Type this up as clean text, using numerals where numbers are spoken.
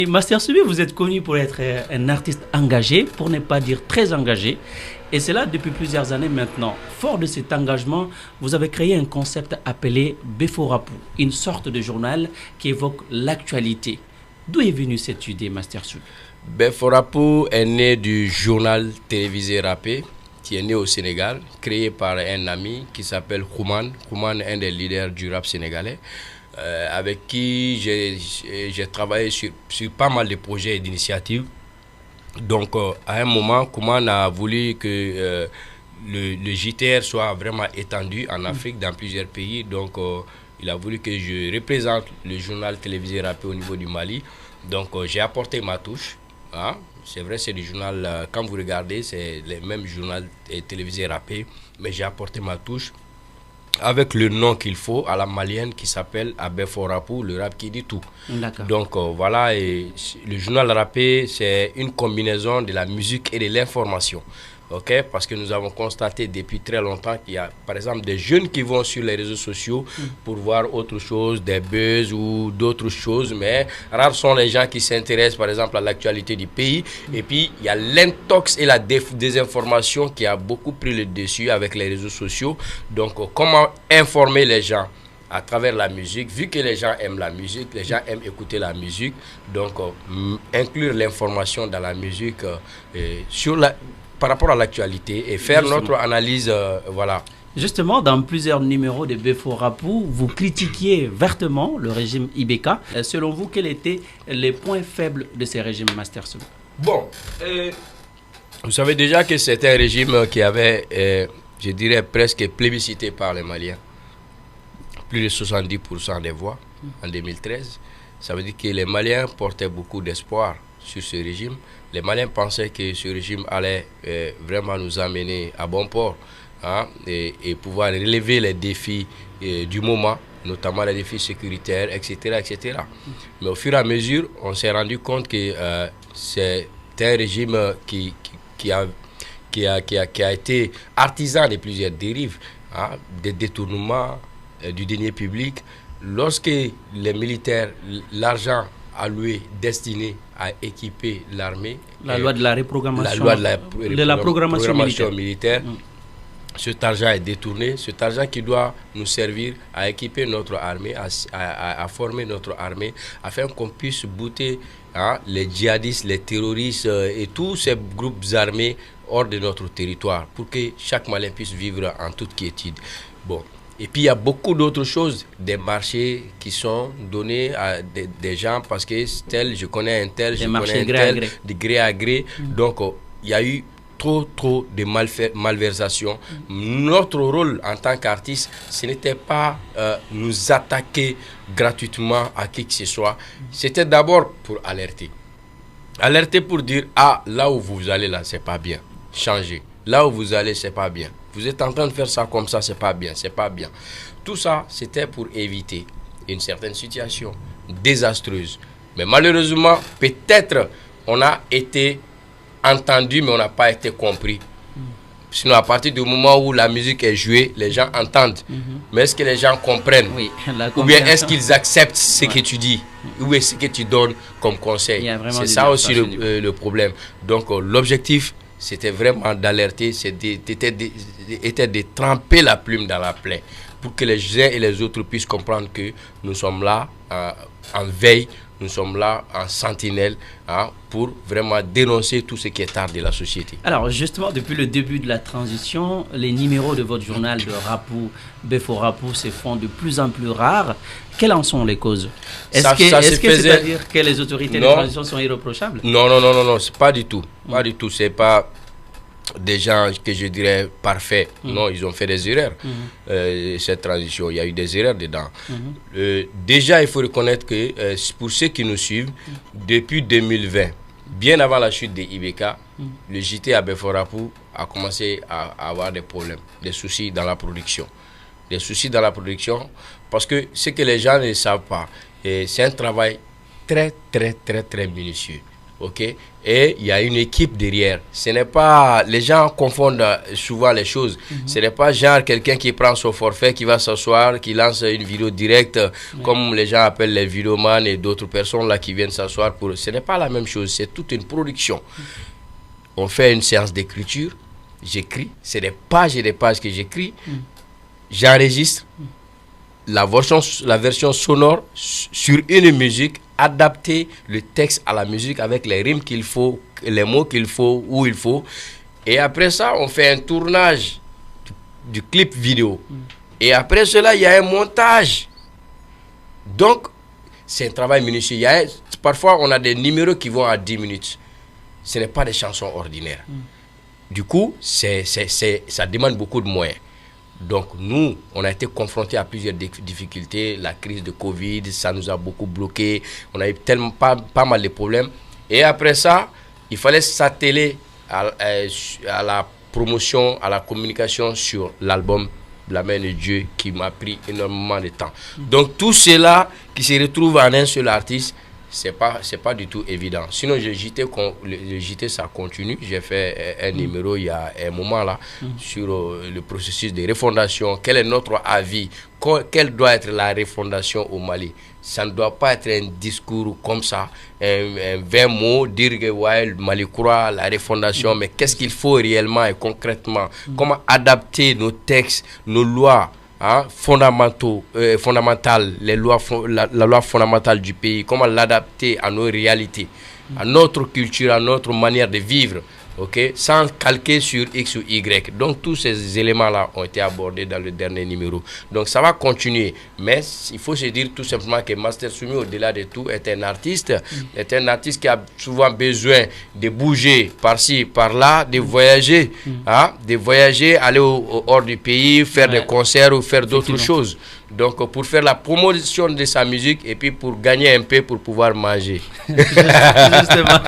Master Subi, vous êtes connu pour être un artiste engagé, pour ne pas dire très engagé. Et c'est là depuis plusieurs années maintenant. Fort de cet engagement, vous avez créé un concept appelé Beforapou, une sorte de journal qui évoque l'actualité. D'où est venue cette idée, Master Subi? Beforapou est né du journal télévisé Rappé, qui est né au Sénégal, créé par un ami qui s'appelle Kouman. Kouman est un des leaders du rap sénégalais, avec qui j'ai travaillé sur pas mal de projets et d'initiatives. Donc, à un moment, Kouman a voulu que le JTR soit vraiment étendu en Afrique, dans plusieurs pays. Donc, il a voulu que je représente le journal télévisé Rappé au niveau du Mali. Donc, j'ai apporté ma touche. Hein. C'est vrai, c'est du journal, quand vous regardez, c'est le même journal télévisé Rappé, mais j'ai apporté ma touche avec le nom qu'il faut à la malienne qui s'appelle Beforapou, le rap qui dit tout. Donc voilà, et le journal Rappé, c'est une combinaison de la musique et de l'information. Okay? Parce que nous avons constaté depuis très longtemps qu'il y a par exemple des jeunes qui vont sur les réseaux sociaux pour voir autre chose, des buzz ou d'autres choses, mais rares sont les gens qui s'intéressent par exemple à l'actualité du pays. Et puis il y a l'intox et la désinformation qui a beaucoup pris le dessus avec les réseaux sociaux. Donc comment informer les gens à travers la musique, vu que les gens aiment la musique, les gens aiment écouter la musique, donc inclure l'information dans la musique par rapport à l'actualité et faire notre analyse, voilà. Justement, dans plusieurs numéros de Beforapou, vous critiquiez vertement le régime Ibeka. Selon vous, quels étaient les points faibles de ces régimes, Master Subi? Bon, vous savez déjà que c'était un régime qui avait, je dirais, presque plébiscité par les Maliens. Plus de 70% des voix en 2013. Ça veut dire que les Maliens portaient beaucoup d'espoir sur ce régime. Les Maliens pensaient que ce régime allait vraiment nous amener à bon port, hein, et pouvoir relever les défis du moment, notamment les défis sécuritaires, etc., etc. Mais au fur et à mesure, on s'est rendu compte que c'est un régime qui a été artisan de plusieurs dérives, hein, des détournements du denier public. Lorsque les militaires, l'argent alloué, destiné à équiper l'armée, la loi de la reprogrammation, de la programmation militaire. Cet argent est détourné, cet argent qui doit nous servir à équiper notre armée, à former notre armée, afin qu'on puisse bouter, hein, les djihadistes, les terroristes et tous ces groupes armés hors de notre territoire, pour que chaque Malien puisse vivre en toute quiétude. Bon. Et puis il y a beaucoup d'autres choses, des marchés qui sont donnés à des gens parce que tel, je connais un tel, je connais un tel, de gré à gré. Donc il y a eu trop de malversations. Notre rôle en tant qu'artiste, ce n'était pas nous attaquer gratuitement à qui que ce soit. C'était d'abord pour alerter. Alerter pour dire, ah, là où vous allez là, c'est pas bien. Changez. Là où vous allez, c'est pas bien. Vous êtes en train de faire ça comme ça, c'est pas bien, c'est pas bien. Tout ça, c'était pour éviter une certaine situation désastreuse. Mais malheureusement, peut-être on a été entendu, mais on n'a pas été compris. Sinon, à partir du moment où la musique est jouée, les gens entendent. Mais est-ce que les gens comprennent? Ou bien est-ce qu'ils acceptent ce que tu dis? Ou est-ce que tu donnes comme conseil? C'est ça aussi le problème. Donc, l'objectif, c'était vraiment d'alerter, était de tremper la plume dans la plaie pour que les uns et les autres puissent comprendre que nous sommes là en veille, nous sommes là en sentinelle, hein, pour vraiment dénoncer tout ce qui est tard de la société. Alors justement, depuis le début de la transition, les numéros de votre journal de Rapou, Beforapou se font de plus en plus rares. Quelles en sont les causes? Est-ce que c'est-à-dire que les autorités de transition sont irréprochables? Non, c'est pas du tout. Pas du tout, c'est pas des gens que je dirais parfaits. Non, ils ont fait des erreurs. Cette transition, il y a eu des erreurs dedans. Déjà, il faut reconnaître que pour ceux qui nous suivent, depuis 2020, bien avant la chute de Ibeka, le JT à Beforapou a commencé à avoir des problèmes, des soucis dans la production. Des soucis dans la production, parce que ce que les gens ne savent pas, c'est un travail très minutieux. ok, et il y a une équipe derrière. Ce n'est pas, les gens confondent souvent les choses. Ce n'est pas genre quelqu'un qui prend son forfait, qui va s'asseoir, qui lance une vidéo directe, comme les gens appellent les vidéomans et d'autres personnes là qui viennent s'asseoir pour. Ce n'est pas la même chose. C'est toute une production. On fait une séance d'écriture. J'écris. C'est des pages et des pages que j'écris. J'enregistre la version sonore sur une musique, adapter le texte à la musique avec les rimes qu'il faut, les mots qu'il faut, où il faut. Et après ça, on fait un tournage du clip vidéo. Et après cela, il y a un montage. Donc, c'est un travail minutieux. Parfois, on a des numéros qui vont à 10 minutes. Ce n'est pas des chansons ordinaires. Du coup, ça demande beaucoup de moyens. Donc nous, on a été confrontés à plusieurs difficultés. La crise de Covid, ça nous a beaucoup bloqués. On a eu tellement pas mal de problèmes. Et après ça, il fallait s'atteler à la promotion, à la communication sur l'album La main de Dieu qui m'a pris énormément de temps. Donc tout cela qui se retrouve en un seul artiste, c'est pas du tout évident. Sinon, le JT, ça continue. J'ai fait un numéro il y a un moment là sur le processus de refondation. Quel est notre avis? Quelle doit être la refondation au Mali? Ça ne doit pas être un discours comme ça, un 20 mots, dire que ouais, le Mali croit la refondation, mais qu'est-ce qu'il faut réellement et concrètement? Comment adapter nos textes, nos lois fondamentales, la loi fondamentale du pays, comment l'adapter à nos réalités, à notre culture, à notre manière de vivre, ok, sans calquer sur X ou Y. Donc tous ces éléments-là ont été abordés dans le dernier numéro. Donc ça va continuer, mais il faut se dire tout simplement que Master Soumi, au-delà de tout, est un artiste qui a souvent besoin de bouger par-ci, par-là, de voyager, aller hors du pays, faire des concerts ou faire d'autres choses. Donc pour faire la promotion de sa musique et puis pour gagner un peu pour pouvoir manger. Justement.